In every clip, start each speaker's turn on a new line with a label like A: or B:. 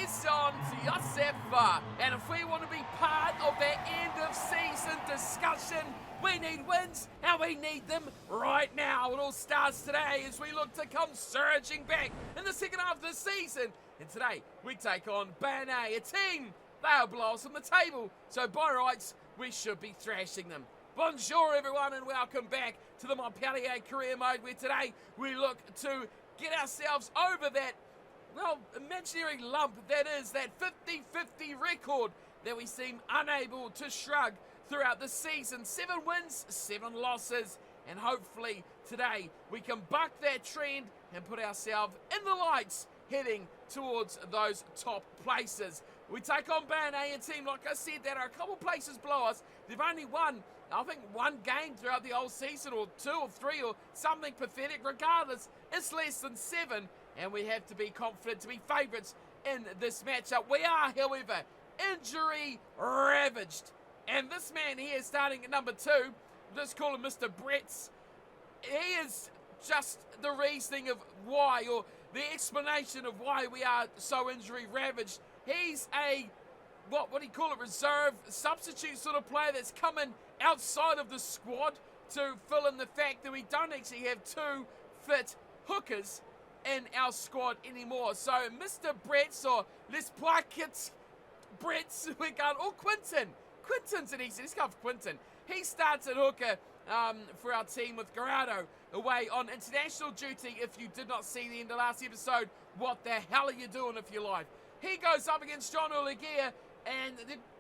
A: S1E21. And if we want to be part of that end of season discussion, we need wins, and we need them right now. It all starts today as we look to come surging back in the second half of the season. And today, we take on Banay, a team. They'll blow us from the table, so by rights, we should be thrashing them. Bonjour everyone, and welcome back to the Montpellier career mode, where today we look to get ourselves over that, well, imaginary lump that is that 50-50 record that we seem unable to shrug throughout the season. 7 wins, 7 losses, and hopefully today we can buck that trend and put ourselves in the lights heading towards those top places. We take on Banay, a team, like I said, that are a couple places below us. They've only won, I think, 1 game throughout the whole season, or 2 or 3 or something pathetic. Regardless, it's less than 7, and we have to be confident to be favourites in this matchup. We are, however, injury ravaged. And this man here, starting at number 2, let's call him Mr. Bretts. He is just the reasoning of why, or the explanation of why we are so injury ravaged. He's a, what do you call it, reserve, substitute sort of player that's coming outside of the squad to fill in the fact that we don't actually have 2 fit hookers in our squad anymore. So Mr. Bretts, or let's pluck it, Bretts, we got, or Quinton's an easy, let's go for Quinton. He starts at hooker for our team with Garado away on international duty. If you did not see the end of last episode, what the hell are you doing with your life? He goes up against John Olegia, and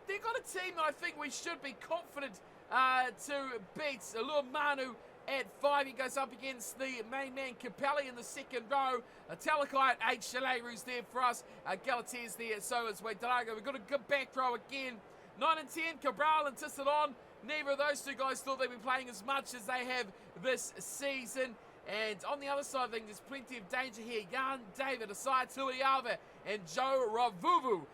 A: they've got a team that I think we should be confident to beat. Alur Manu at 5, he goes up against the main man Capelli in the second row. Talakai at 8, Shaleru's there for us. Galatea's there, so is Waitaraga. We've got a good back row again. 9 and 10, Cabral and Tissalon. Neither of those 2 guys thought they'd be playing as much as they have this season. And on the other side of things, there's plenty of danger here. Jan David, Asai Tuiava, and Joe Ravuvu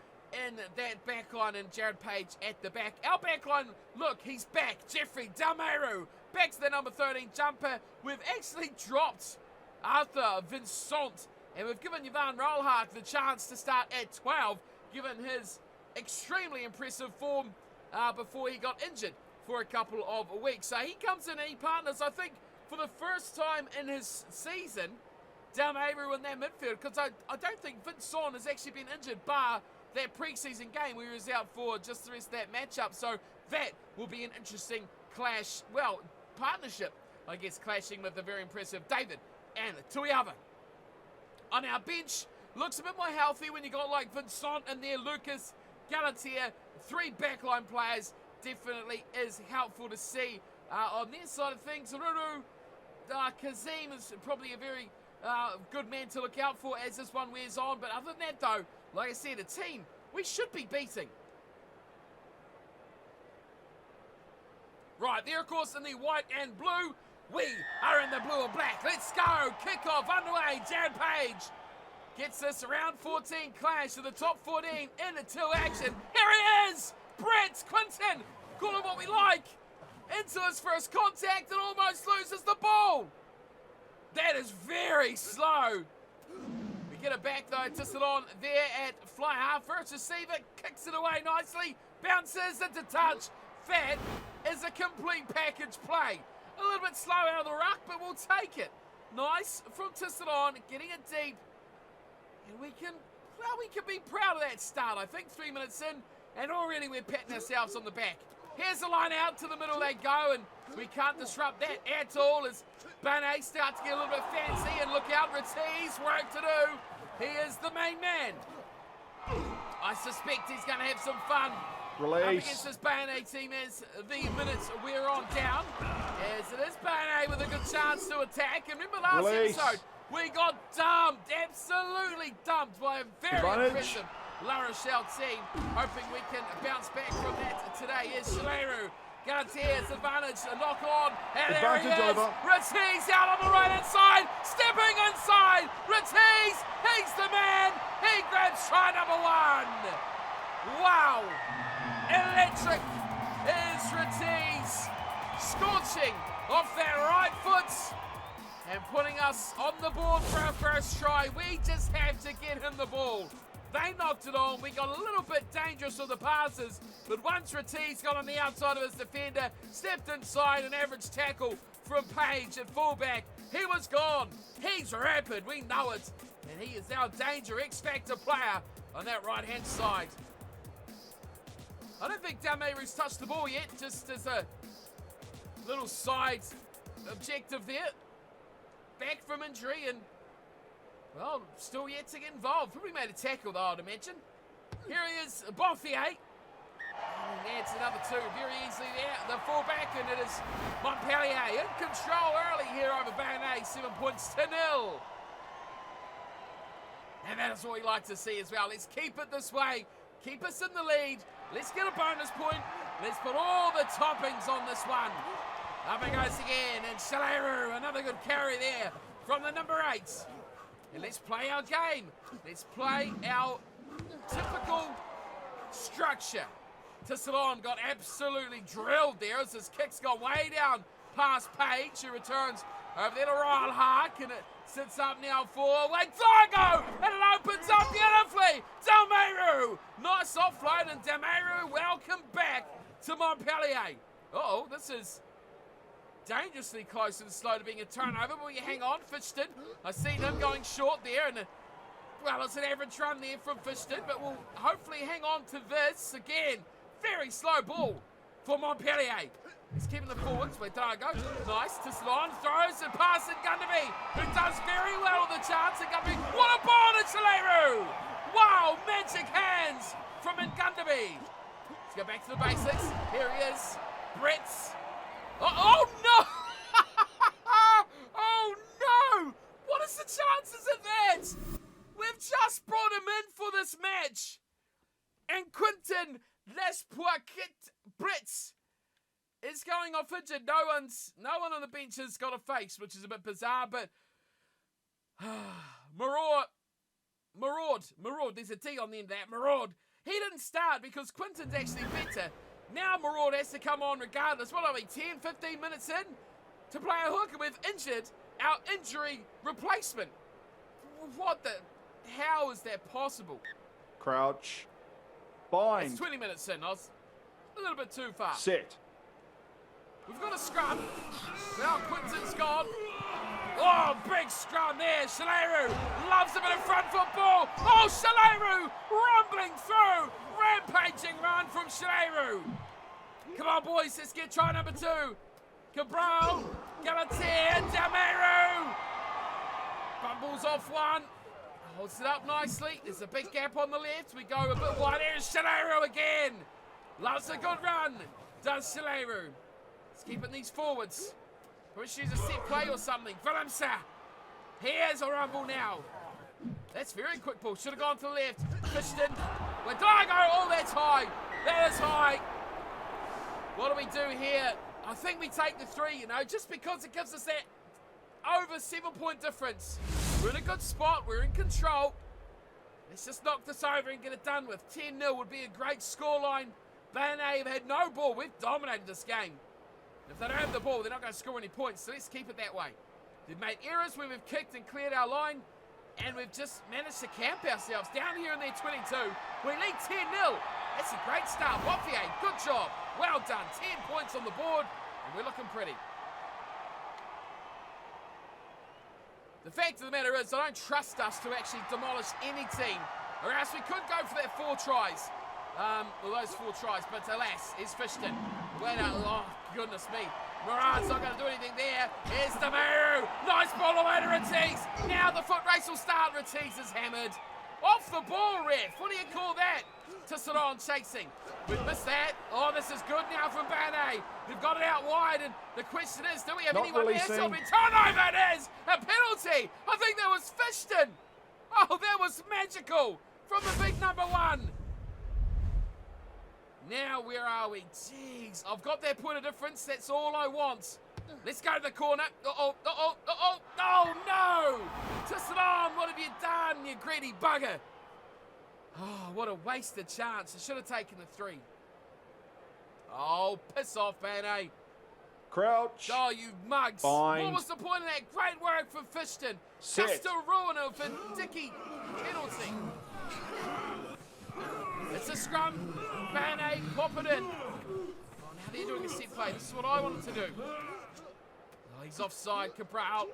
A: in that backline, and Jared Page at the back. Our backline, look, he's back. Jeffrey Dameru, back to the number 13 jumper. We've actually dropped Arthur Vincent, and we've given Ivan Rolhart the chance to start at 12, given his extremely impressive form before he got injured for a couple of weeks. So he comes in and he partners, I think, for the first time in his season, down Avery in that midfield, because I don't think Vincent has actually been injured bar that pre-season game where he was out for just the rest of that matchup. So that will be an interesting clash, well, partnership, I guess, clashing with the very impressive David and Tuiava. On our bench, looks a bit more healthy when you got like Vincent in there, Lucas, Galatea, 3 backline players definitely is helpful to see. On their side of things, Ruru, Kazim is probably a very good man to look out for as this one wears on. But other than that, though, like I said, a team we should be beating. Right, there, of course, in the white and blue. We are in the blue and black. Let's go. Kickoff underway. Jared Page gets this round 14 clash of the top 14 into action. Here he is! Brett Quinton! Call him what we like! Into his first contact and almost loses the ball! That is very slow. We get it back though, Tissalon there at fly half. First receiver, kicks it away nicely, bounces into touch. That is a complete package play. A little bit slow out of the ruck, but we'll take it. Nice from Tissalon, getting it deep. And we can be proud of that start. I think 3 minutes in, and already we're patting ourselves on the back. Here's the line out to the middle they go, and we can't disrupt that at all as Banay starts to get a little bit fancy, and look out, Ratiz, work to do. He is the main man. I suspect he's going to have some fun.
B: Release.
A: Up against this Banay team as the minutes wear on down. As it is Banay with a good chance to attack. And remember last episode, we got dumped, absolutely dumped by a very impressive La Rochelle team. Hoping we can bounce back from that today. Is Shaleru. Galatea's advantage, a knock on, and there he is. Ratiz out on the right hand side, stepping inside. Ratiz, he's the man. He grabs try number 1. Wow. Electric is Ratiz, scorching off that right foot and putting us on the board for our first try. We just have to get him the ball. They knocked it on. We got a little bit dangerous with the passes, but once Ratti's got on the outside of his defender, stepped inside, an average tackle from Page at fullback, he was gone. He's rapid, we know it, and he is our danger X-Factor player on that right-hand side. I don't think Dameiru's touched the ball yet, just as a little side objective there. Back from injury and, well, still yet to get involved. Probably made a tackle though, I'd imagine. Here he is, Bouffier. And he adds another two very easily there. The fullback, and it is Montpellier in control early here over Bernay, 7 points to 0. And that is what we like to see as well. Let's keep it this way. Keep us in the lead. Let's get a bonus point. Let's put all the toppings on this one. Up it goes again, and Shaleru, another good carry there from the number 8. And let's play our game. Let's play our typical structure. Tissalon got absolutely drilled there as his kicks got way down past Page, who returns over there to Ryle Hark, and it sits up now for Wadago, and it opens up beautifully. Dameiru, nice offload, and Dameiru, welcome back to Montpellier. Uh-oh, this is dangerously close and slow to being a turnover, but we hang on. Fishton, I seen him going short there, and well, it's an average run there from Fishton, but we'll hopefully hang on to this again. Very slow ball for Montpellier. He's keeping the forwards. Wadago, nice. Tissalon throws and passes Gundaby, who does very well with the chance. And Gundaby, what a ball to Chaleru! Wow, magic hands from Ngundaby. Let's go back to the basics. Here he is, Brits. Oh no! Oh no! What is the chances of that? We've just brought him in for this match. And Quinton Lespoiquet Brits is going off injured. No one on the bench has got a face, which is a bit bizarre, but Maraud, there's a D on the end of that. Maraud, he didn't start because Quinton's actually better. Now Maraud has to come on regardless. What are we, 10, 15 minutes in to play a hook, and we've injured our injury replacement. How is that possible?
B: Crouch. Bind.
A: It's 20 minutes in. I was a little bit too far.
B: Set.
A: We've got a scrum. Now Quinton's gone. Oh, big scrum there. Shaleru loves a bit of front football. Oh, Shaleru rumbling through. Rampaging run from Shaleru. Come on, boys. Let's get try number 2. Cabral. Galatier. Dameiru. Bumbles off one. Holds it up nicely. There's a big gap on the left. We go a bit wide. Here's Shaleru again. Loves a good run. Does Shaleru. Let's keep it these forwards. Wish she's a set play or something. Willemse. Here's a rumble now. That's very quick ball. Should have gone to the left. Fishton. Wadago. Oh, that's high. That is high. What do we do here? I think we take the 3, just because it gives us that over 7-point difference. We're in a good spot. We're in control. Let's just knock this over and get it done with. 10-0 would be a great scoreline. Bernay have had no ball. We've dominated this game. If they don't have the ball, they're not going to score any points, so let's keep it that way. They've made errors where we've kicked and cleared our line, and we've just managed to camp ourselves down here in their 22. We lead 10-0. That's a great start. Bouffier, good job. Well done. 10 points on the board, and we're looking pretty. The fact of the matter is, I don't trust us to actually demolish any team, or else we could go for that 4 tries. Those 4 tries, but alas, here's Fishton. Oh, goodness me. Moran's not going to do anything there. Here's Dameiru. Nice ball away to Ratti's. Now the foot race will start. Ratti's is hammered. Off the ball, ref. What do you call that? Tissalon chasing. We've missed that. Oh, this is good now from Bernay. They've got it out wide, and the question is, do we have anyone there? So turnover it is. A penalty. I think that was Fishton. Oh, that was magical from the big number 1. Now, where are we? Jeez, I've got that point of difference. That's all I want. Let's go to the corner. Oh, no! Tissalon, what have you done, you greedy bugger? Oh, what a wasted chance. I should have taken the 3. Oh, piss off, Bernay.
B: Crouch.
A: Oh, you mugs.
B: Bind.
A: What was the point of that? Great work from Fishton.
B: Set.
A: Just to ruin it for Dicky penalty. It's a scrum. Bane, pop it in. Oh, now they're doing a set play. This is what I wanted to do. Oh, he's offside. Cabral.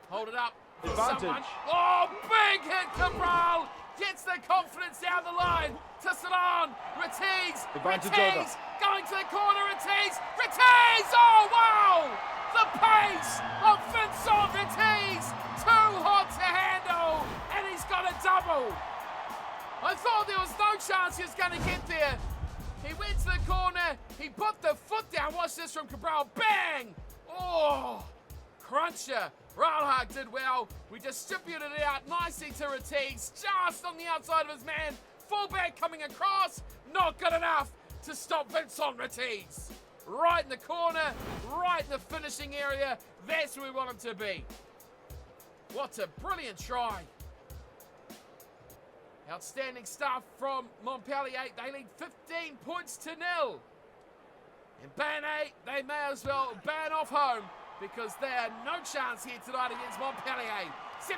A: Hold it up.
B: Advantage.
A: Someone. Oh, big hit, Cabral. Gets the confidence down the line. To Salon. Retiz.
B: Advantage
A: Retiz.
B: over.
A: Going to the corner. Retiz. Retiz. Oh, wow. The pace of Vincent Retiz. Too hot to handle. And he's got a double. I thought there was no chance he was going to get there. He went to the corner. He put the foot down. Watch this from Cabral. Bang. Oh, cruncher. Ralhag did well. We distributed it out nicely to Retiz, just on the outside of his man. Fullback coming across. Not good enough to stop Vincent Retiz. Right in the corner, right in the finishing area. That's where we want him to be. What a brilliant try. Outstanding stuff from Montpellier. They lead 15 points to 0. And Bane, they may as well ban off home, because they had no chance here tonight against Montpellier. 17-0,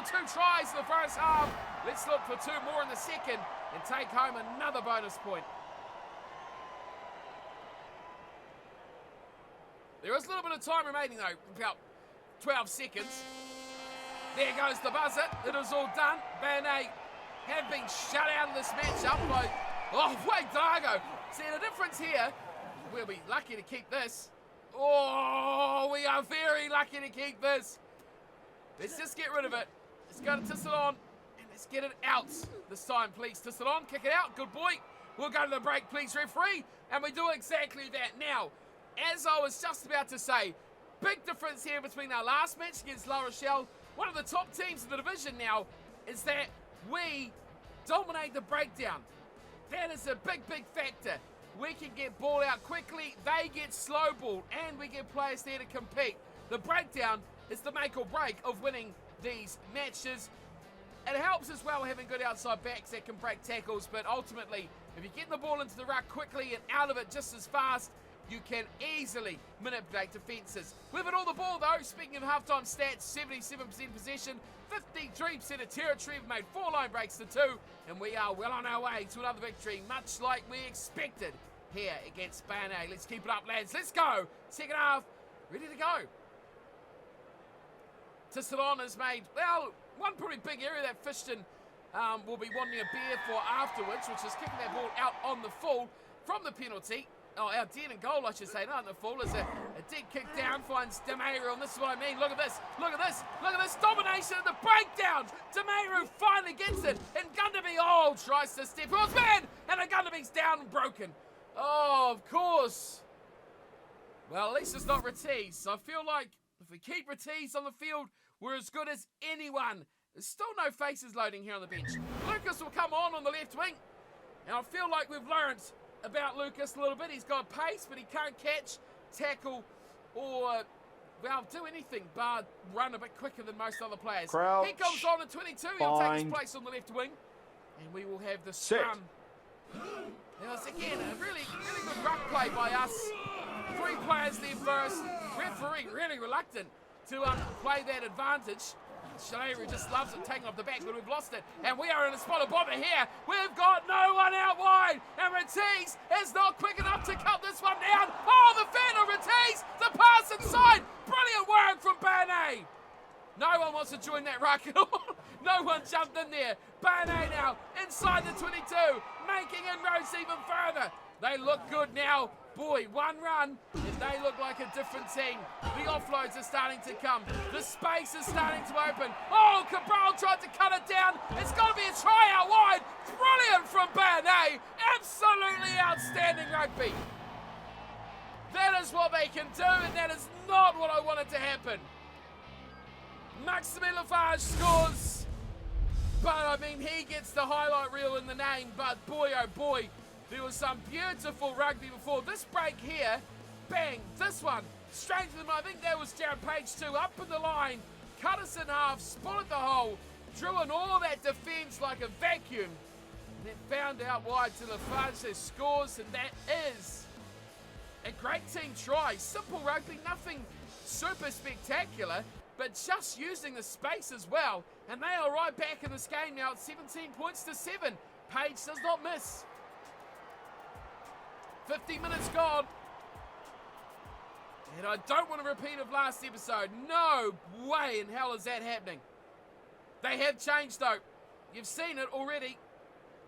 A: 2 tries in the first half. Let's look for 2 more in the second and take home another bonus point. There is a little bit of time remaining though, about 12 seconds. There goes the buzzer. It is all done. Bane have been shut out of this matchup by, oh wait, Dago. See the difference here, we'll be lucky to keep this. Oh, we are very lucky to keep this. Let's just get rid of it. Let's go to Tissalon and let's get it out this time, please. Tissalon, kick it out. Good boy. We'll go to the break, please, referee. And we do exactly that. Now, as I was just about to say, big difference here between our last match against La Rochelle. One of the top teams in the division now is that we dominate the breakdown. That is a big, big factor. We can get ball out quickly, they get slow ball, and we get players there to compete. The breakdown is the make or break of winning these matches. It helps as well having good outside backs that can break tackles, but ultimately, if you get the ball into the ruck quickly and out of it just as fast, you can easily manipulate defences. We've got all the ball though. Speaking of halftime stats, 77% possession, 53% of territory. We've made 4 line breaks to 2, and we are well on our way to another victory, much like we expected here against Bane. Let's keep it up, lads. Let's go. Second half, ready to go. Tissalon has made, well, one pretty big area that Fishton will be wanting a beer for afterwards, which is kicking that ball out on the full from the penalty. Oh, our dead in goal, I should say, not in the full. As a dead kick down finds Demeiro, and this is what I mean. Look at this, look at this, look at this domination of the breakdown. Demeiro finally gets it, and Gunderby, oh, tries to step across, man, and the Gunderby's down and broken. Oh, of course. Well, at least it's not Retiz. I feel like if we keep Retiz on the field, we're as good as anyone. There's still no faces loading here on the bench. Lucas will come on the left wing, and I feel like we've learned about Lucas a little bit. He's got pace, but he can't catch, tackle, or, well, do anything but run a bit quicker than most other players.
B: Crouch.
A: He comes on at 22. He'll take his place on the left wing, and we will have the scrum. Now, it's again a really, really good ruck play by us. 3 players there first. Referee really reluctant to play that advantage. Shaleru just loves it, taking off the back, but we've lost it. And we are in a spot of bother here. We've got no one out wide. And Retiz is not quick enough to cut this one down. Oh, the fan of Retiz. The pass inside. Brilliant work from Bane. No one wants to join that ruck at all. No one jumped in there. Bane now inside the 22, making inroads even further. They look good now. Boy, one run, and they look like a different team. The offloads are starting to come. The space is starting to open. Oh, Cabral tried to cut it down. It's got to be a try out wide. Brilliant from Bane. Absolutely outstanding rugby. That is what they can do, and that is not what I wanted to happen. Maxime Lafarge scores. But, I mean, he gets the highlight reel in the name. But, boy, oh, boy. There was some beautiful rugby before. This break here, bang, this one, straight to them. I think that was Jared Page too, up in the line, cut us in half, spotted the hole, drew in all that defence like a vacuum, and then found out wide to Lafarge scores, and that is a great team try. Simple rugby, nothing super spectacular, but just using the space as well, and they are right back in this game now at 17 points to 7. Page does not miss. 50 minutes gone. And I don't want a repeat of last episode. No way in hell is that happening. They have changed though. You've seen it already.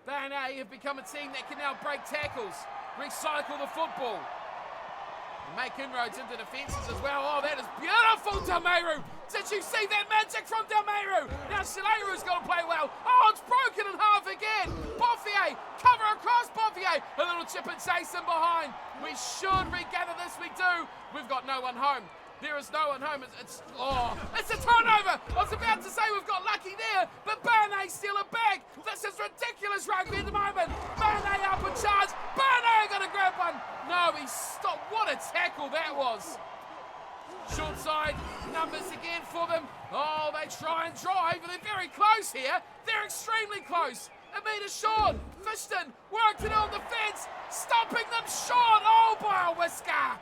A: B&A have become a team that can now break tackles, recycle the football, and make inroads into defences as well. Oh, that is beautiful, Dameru! Did you see that magic from Dameru? Now Shaleru's got to play well. Oh, it's broken in half again. Boffier, cover across Boffier. A little chip and chase in behind. We should regather this, we do. We've got no one home. There is no one home. It's a turnover. I was about to say we've got lucky there, but B&A steal it back. This is ridiculous rugby at the moment. B&A up in charge. B&A are going to grab one. No, he stopped. What a tackle that was. Short side, numbers again for them. Oh, they try and drive, and they're very close here. They're extremely close. Amita Sean, Fishton, worked it on the fence, stopping them short. Oh, by a whisker.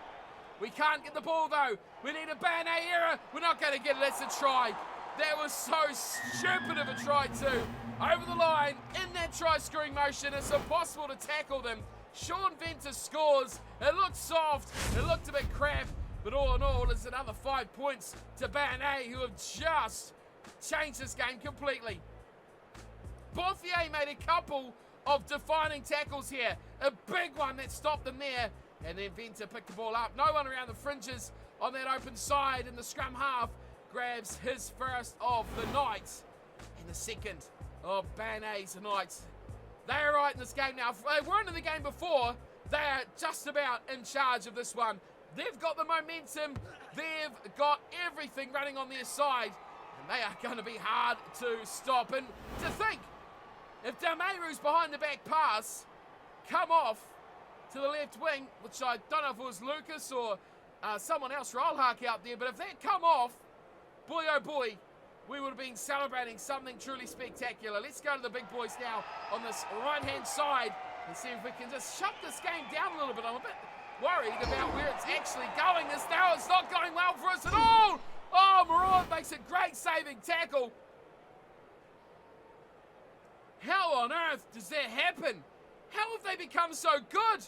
A: We can't get the ball though. We need a B&A error. We're not going to get it. It's a try. That was so stupid of a try too. Over the line, in that try scoring motion, it's impossible to tackle them. Sean Venter scores. It looked soft. It looked a bit crap. But all in all, it's another 5 points to B&A, who have just changed this game completely. Bothier made a couple of defining tackles here. A big one that stopped them there. And then Venter picked the ball up. No one around the fringes on that open side in the scrum half. Grabs his first of the night. And the second of B&A's night. They are right in this game now. They weren't in the game before. They are just about in charge of this one. They've got the momentum. They've got everything running on their side. And they are going to be hard to stop. And to think, if Dameru's behind the back pass, come off to the left wing, which I don't know if it was Lucas or someone else, Rollhark out there, but if that come off, boy oh boy, we would have been celebrating something truly spectacular. Let's go to the big boys now on this right-hand side and see if we can just shut this game down a little bit. I'm a bit worried about where it's actually going. This now it's not going well for us at all. Oh, Moran makes a great saving tackle. How on earth does that happen? How have they become so good?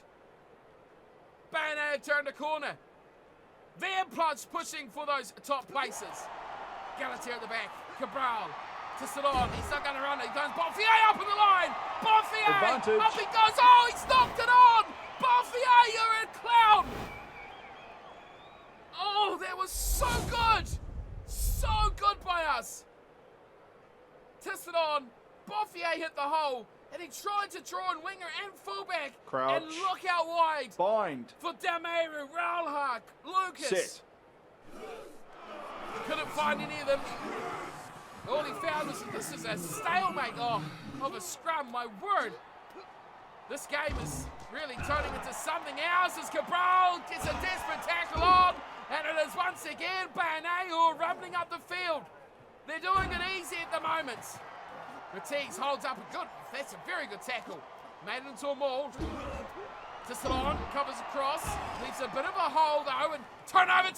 A: B&A turned a corner. Van Plutz pushing for those top places. Galatea at the back. Cabral to Salon. He's not going to run it. He goes Boffier up in the line. Boffier
B: Advantage.
A: up he goes. Oh, he's knocked it on. Boffier, you're a clown. Oh, that was so good. So good by us. Tissadon. Boffier hit the hole. And he tried to draw in winger and fullback.
B: Crouch.
A: And look out wide.
B: Bind.
A: For Dameru, Ralhak, Lucas.
B: Set.
A: Couldn't find any of them. All he found was this is a stalemate of a scrum, my word. This game is really turning into something else as Cabral gets a desperate tackle on. And it is once again B&A who are rumbling up the field. They're doing it easy at the moment. Matisse holds up a good, that's a very good tackle. Made it into a maul. Tissalon covers across, leaves a bit of a hole though, and turnover,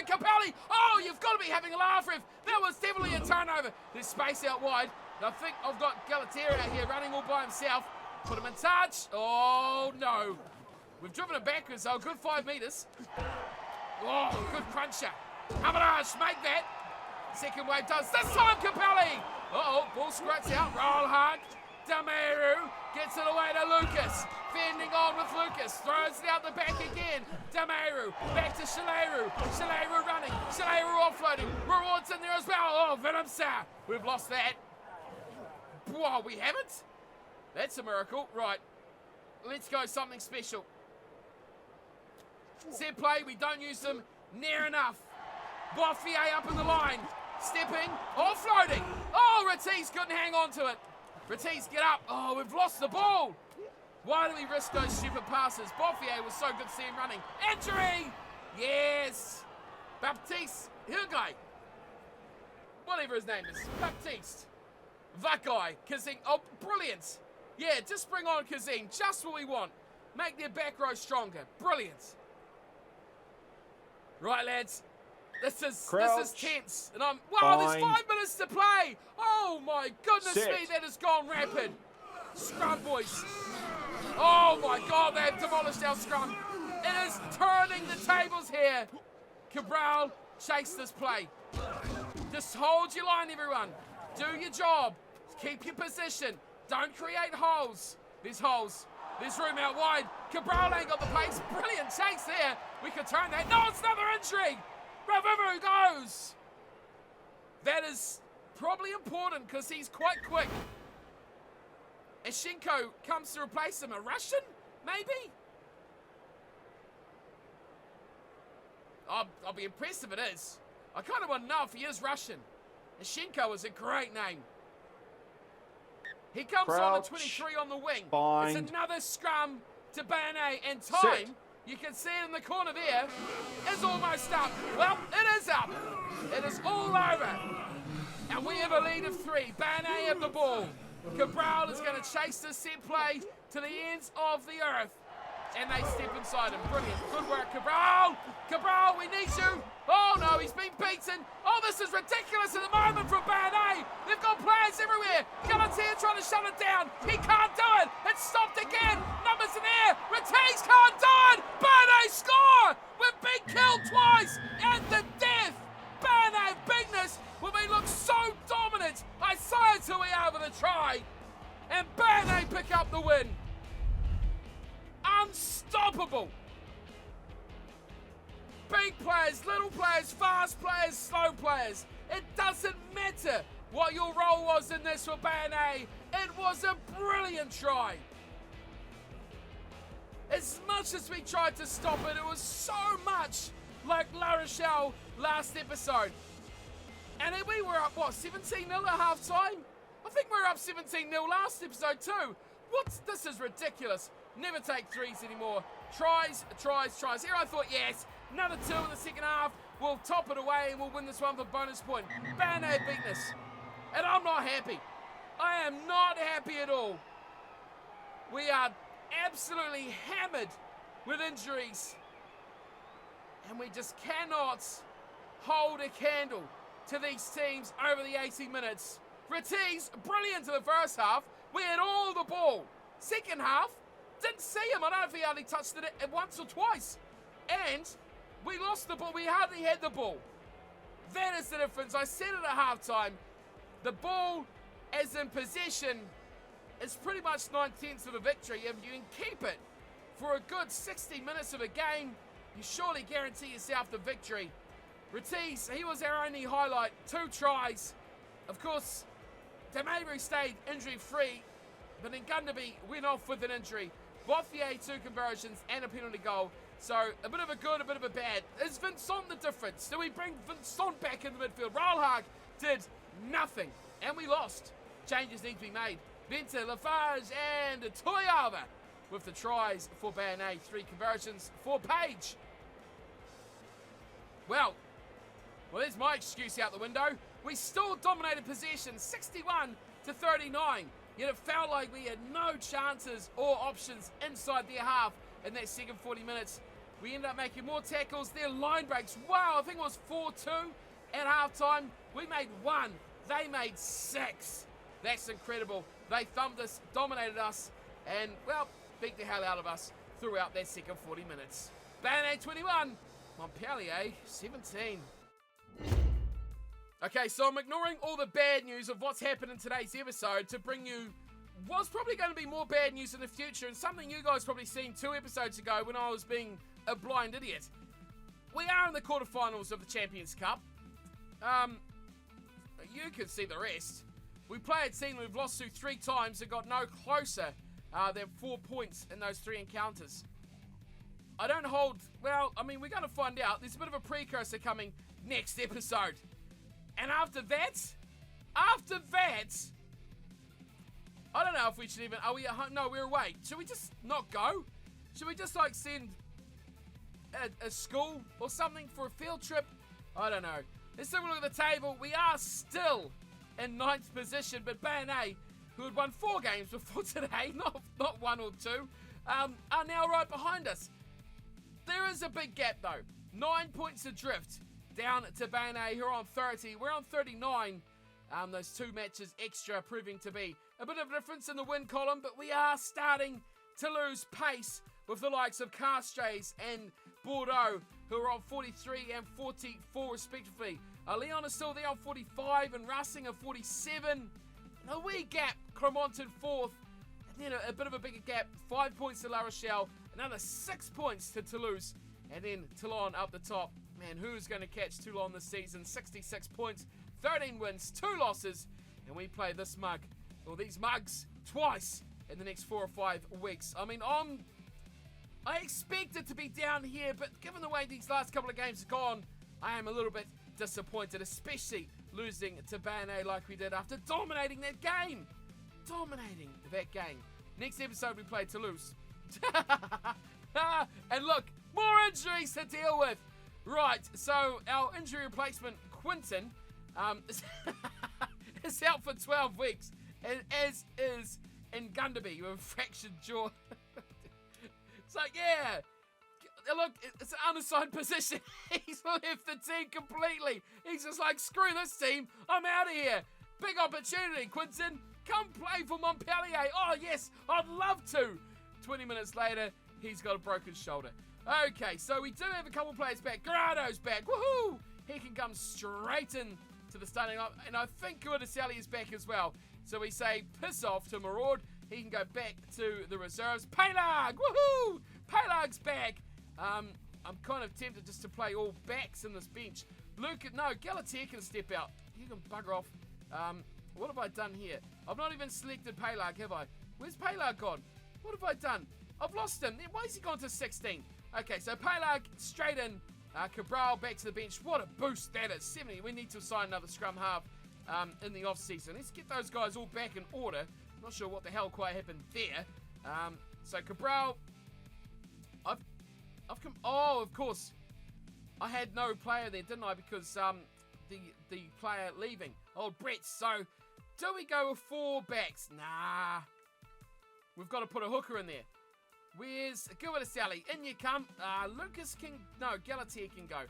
A: Capelli! Oh, you've got to be having a laugh, Riff. That was definitely a turnover. There's space out wide. I think I've got Galatea out here running all by himself. Put him in touch. Oh, no. We've driven it backwards, though. Good 5 metres. Oh, good cruncher. Hamanage, make that. Second wave does. This time, Capelli! Uh-oh, ball squirts out. Roll hard. Dameru gets it away to Lucas. Fending on with Lucas. Throws it out the back again. Dameru back to Shaleru. Shaleru running. Shaleru offloading. Rewards in there as well. Oh, Venomsa. We've lost that. Whoa, we haven't? That's a miracle. Right. Let's go something special. Set play. We don't use them near enough. Boffier up in the line. Stepping. Offloading. Oh, Ratisse couldn't hang on to it. Ratisse, get up. Oh, we've lost the ball. Why do we risk those stupid passes? Boffier was so good to see him running. Injury! Yes! Baptiste. Hugo. Whatever his name is. Baptiste. That guy. Kazing. Oh, brilliant. Yeah, just bring on Kazing. Just what we want. Make their back row stronger. Brilliant. Right, lads. This is tense. And wow, there's 5 minutes to play. Oh my goodness me, that has gone rapid. Scrum boys. Oh my God, they've demolished our scrum. It is turning the tables here. Cabral, chase this play. Just hold your line, everyone. Do your job. Keep your position. Don't create holes. There's holes. There's room out wide. Cabral ain't got the pace. Brilliant chase there. We could turn that. No, it's another injury. Ravivu goes. That is probably important because he's quite quick. Ashenko comes to replace him. A Russian, maybe? I'll be impressed if it is. I kind of want to know if he is Russian. Ashenko is a great name. He comes on the 23 on the wing.
B: Bind.
A: It's another scrum to Bane, and time, you can see it in the corner there, is almost up. Well, it is up. It is all over. And we have a lead of 3. Bane have the ball. Cabral is going to chase this set play to the ends of the earth. And they step inside him. Brilliant. Good work, Cabral. Cabral, we need you. Oh, no, he's been beaten. Oh, this is ridiculous at the moment from Bane. They've got players everywhere. Galatea trying to shut it down. He can't do it. It's stopped again. Numbers in air. Rattez can't do it. Bane score. We've been killed twice at the death. Bane bigness when we look so dominant. I saw it till we are with a try. And Bane pick up the win. Unstoppable. Big players, little players, fast players, slow players. It doesn't matter what your role was in this for Bane. It was a brilliant try. As much as we tried to stop it, it was so much like La Rochelle last episode. And then we were up, what, 17-0 at half-time? I think we were up 17-0 last episode too. This is ridiculous. Never take threes anymore. Tries. Here I thought, yes, another 2 in the second half. We'll top it away and we'll win this one for bonus point. Bane beat us. And I'm not happy. I am not happy at all. We are absolutely hammered with injuries. And we just cannot hold a candle to these teams over the 80 minutes. Rattez, brilliant in the first half. We had all the ball. Second half, didn't see him. I don't know if he hardly touched it once or twice. And we lost the ball. We hardly had the ball. That is the difference. I said it at halftime. The ball, as in possession, is pretty much 9/10 of the victory. If you can keep it for a good 60 minutes of a game, you surely guarantee yourself the victory. Rattez, he was our only highlight. 2 tries. Of course, Demayru stayed injury-free, but Ngundabi went off with an injury. Bothier 2 conversions and a penalty goal. So a bit of a good, a bit of a bad. Is Vincent the difference? Do we bring Vincent back in the midfield? Rolhag did nothing, and we lost. Changes need to be made. Bente, Lafarge, and Toyava with the tries for Bane. 3 conversions for Page. Well, there's my excuse out the window. We still dominated possession, 61-39. Yet it felt like we had no chances or options inside their half in that second 40 minutes. We ended up making more tackles. Their line breaks, wow, I think it was 4-2 at halftime. We made 1. They made 6. That's incredible. They thumped us, dominated us, and, well, beat the hell out of us throughout that second 40 minutes. Bane 21, Montpellier 17. Okay, so I'm ignoring all the bad news of what's happened in today's episode to bring you what's probably going to be more bad news in the future, and something you guys probably seen 2 episodes ago when I was being a blind idiot. We are in the quarterfinals of the Champions Cup. You can see the rest. We play a team we've lost to 3 times and got no closer than 4 points in those 3 encounters. I don't hold, well, I mean, we're going to find out. There's a bit of a precursor coming next episode. And after that, I don't know if we should even, are we at home? No, we're away. Should we just not go? Should we just like send a school or something for a field trip? I don't know. Let's have a look at the table. We are still in 9th position, but Bane, who had won 4 games before today, not 1 or 2, are now right behind us. There is a big gap though. 9 points adrift down to Bane, who are on 30. We're on 39. Those 2 matches extra proving to be a bit of a difference in the win column, but we are starting Toulouse pace with the likes of Castres and Bordeaux, who are on 43 and 44 respectively. Lyon is still there on 45 and Racing are 47. A wee gap, Clermont in 4th. And then a bit of a bigger gap, 5 points to La Rochelle, another 6 points to Toulouse. And then Toulon up the top. Man, who's going to catch Toulon this season? 66 points, 13 wins, 2 losses. And we play this mug, or these mugs, twice in the next 4 or 5 weeks. I mean, I expect it to be down here, but given the way these last couple of games have gone, I am a little bit disappointed, especially losing to Bayonne like we did after dominating that game. Next episode, we play Toulouse. And look, more injuries to deal with. Right, so our injury replacement, Quinton, is out for 12 weeks, as is Ngundabi with a fractured jaw. It's like, yeah, look, it's an unassigned position. He's left the team completely. He's just like, screw this team, I'm out of here. Big opportunity, Quinton. Come play for Montpellier. Oh, yes, I'd love to. 20 minutes later, he's got a broken shoulder. Okay, so we do have a couple players back. Garado's back. Woohoo! He can come straight in to the starting line. And I think Guadasali is back as well. So we say piss off to Maraud. He can go back to the reserves. Pelag! Woohoo! Pelag's back. I'm kind of tempted just to play all backs in this bench. Galatier can step out. He can bugger off. What have I done here? I've not even selected Pelag, have I? Where's Pelag gone? What have I done? I've lost him. Why has he gone to 16? Okay, so Pelag straight in. Cabral back to the bench. What a boost that is. 70. We need to sign another scrum half in the off-season. Let's get those guys all back in order. Not sure what the hell quite happened there. So Cabral, I've come. Oh, of course, I had no player there, didn't I? Because the player leaving. Old Brett. So do we go with 4 backs? Nah. We've got to put a hooker in there. Where's Guadasali? In you come. Lucas can... No, Galatier can go.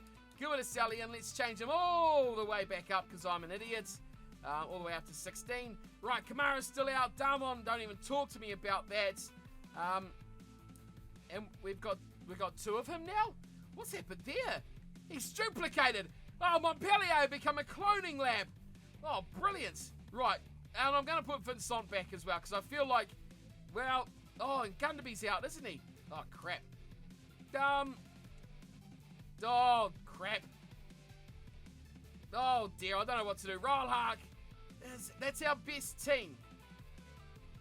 A: Guadasali, and let's change him all the way back up because I'm an idiot. All the way up to 16. Right, Kamara's still out. Damon, don't even talk to me about that. And we've got 2 of him now? What's happened there? He's duplicated. Oh, Montpellier have become a cloning lab. Oh, brilliant. Right, and I'm going to put Vincent back as well because I feel like, well... Oh, and Gundaby's out, isn't he? Oh, crap. Oh, crap. Oh, dear, I don't know what to do. Rollhark. That's our best team.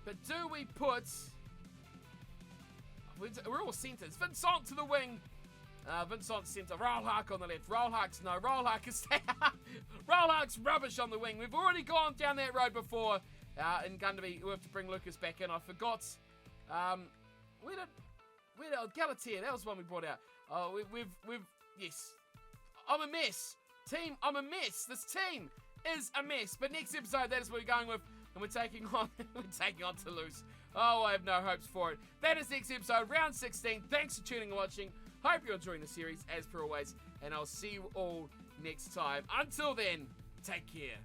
A: But do we put... We're all centres. Vincent to the wing. Vincent centre. Rollhark on the left. Rollhark's no. Rollhark is... Rollhark's rubbish on the wing. We've already gone down that road before. In Gundaby, we have to bring Lucas back in. I forgot... where did Galatier? That was one we brought out. Oh, yes. I'm a mess. Team, I'm a mess. This team is a mess. But next episode, that is what we're going with, and we're taking on Toulouse. Oh, I have no hopes for it. That is next episode, round 16. Thanks for tuning and watching. Hope you're enjoying the series, as per always, and I'll see you all next time. Until then, take care.